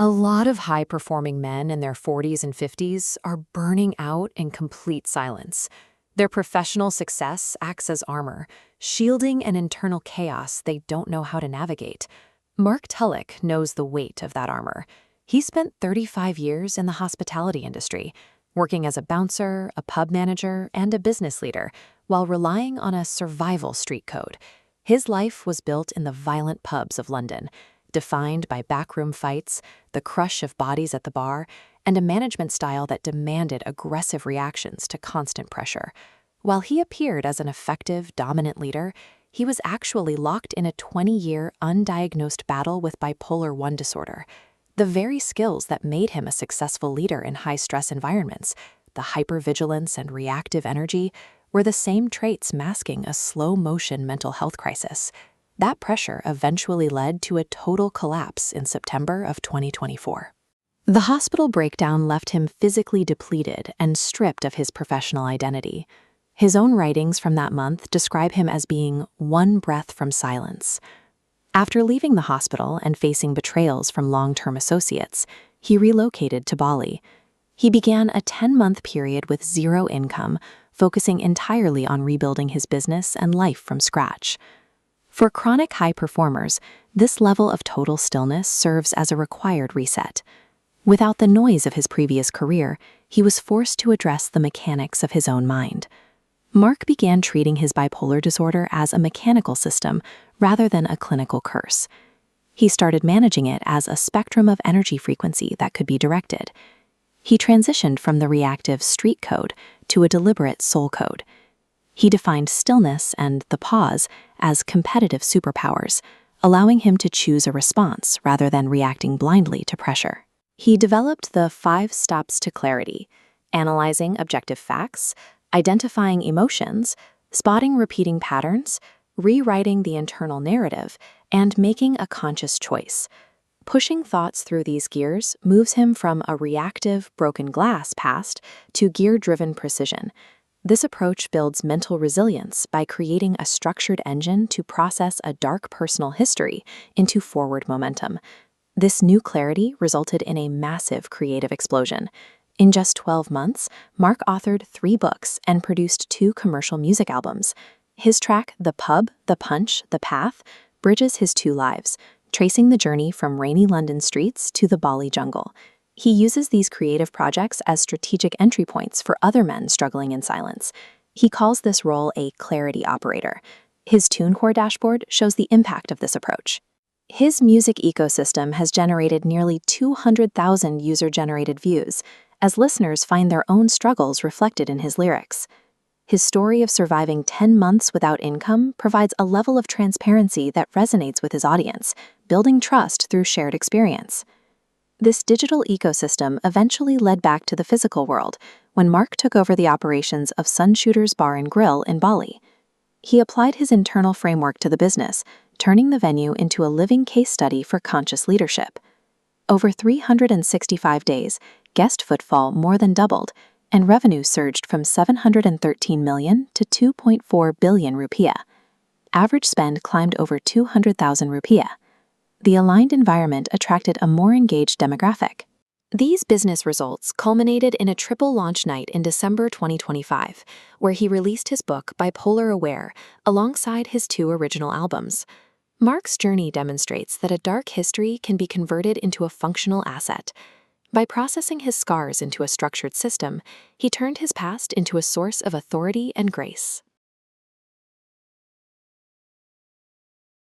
A lot of high-performing men in their 40s and 50s are burning out in complete silence. Their professional success acts as armor, shielding an internal chaos they don't know how to navigate. Mark Tulloch knows the weight of that armor. He spent 35 years in the hospitality industry, working as a bouncer, a pub manager, and a business leader, while relying on a survival street code. His life was built in the violent pubs of London, defined by backroom fights, the crush of bodies at the bar, and a management style that demanded aggressive reactions to constant pressure. While he appeared as an effective, dominant leader, he was actually locked in a 20-year undiagnosed battle with bipolar I disorder. The very skills that made him a successful leader in high-stress environments, the hypervigilance and reactive energy, were the same traits masking a slow-motion mental health crisis. That pressure eventually led to a total collapse in September of 2024. The hospital breakdown left him physically depleted and stripped of his professional identity. His own writings from that month describe him as being one breath from silence. After leaving the hospital and facing betrayals from long-term associates, he relocated to Bali. He began a 10-month period with zero income, focusing entirely on rebuilding his business and life from scratch. For chronic high performers, this level of total stillness serves as a required reset. Without the noise of his previous career, he was forced to address the mechanics of his own mind. Mark began treating his bipolar disorder as a mechanical system rather than a clinical curse. He started managing it as a spectrum of energy frequency that could be directed. He transitioned from the reactive street code to a deliberate soul code. He defined stillness and the pause as competitive superpowers, allowing him to choose a response rather than reacting blindly to pressure. He developed the 5 steps to clarity: analyzing objective facts, identifying emotions, spotting repeating patterns, rewriting the internal narrative, and making a conscious choice. Pushing thoughts through these gears moves him from a reactive, broken glass past to gear-driven precision. This approach builds mental resilience by creating a structured engine to process a dark personal history into forward momentum. This new clarity resulted in a massive creative explosion. In just 12 months, Mark authored 3 books and produced 2 commercial music albums. His track, The Pub, The Punch, The Path, bridges his 2 lives, tracing the journey from rainy London streets to the Bali jungle. He uses these creative projects as strategic entry points for other men struggling in silence. He calls this role a clarity operator. His TuneCore dashboard shows the impact of this approach. His music ecosystem has generated nearly 200,000 user-generated views, as listeners find their own struggles reflected in his lyrics. His story of surviving 10 months without income provides a level of transparency that resonates with his audience, building trust through shared experience. This digital ecosystem eventually led back to the physical world when Mark took over the operations of Sunshooter's Bar and Grill in Bali. He applied his internal framework to the business, turning the venue into a living case study for conscious leadership. Over 365 days, guest footfall more than doubled, and revenue surged from 713 million to 2.4 billion rupiah. Average spend climbed over 200,000 rupiah. The aligned environment attracted a more engaged demographic. These business results culminated in a triple launch night in December 2025, where he released his book Bipolar Aware alongside his 2 original albums. Mark's journey demonstrates that a dark history can be converted into a functional asset. By processing his scars into a structured system, he turned his past into a source of authority and grace.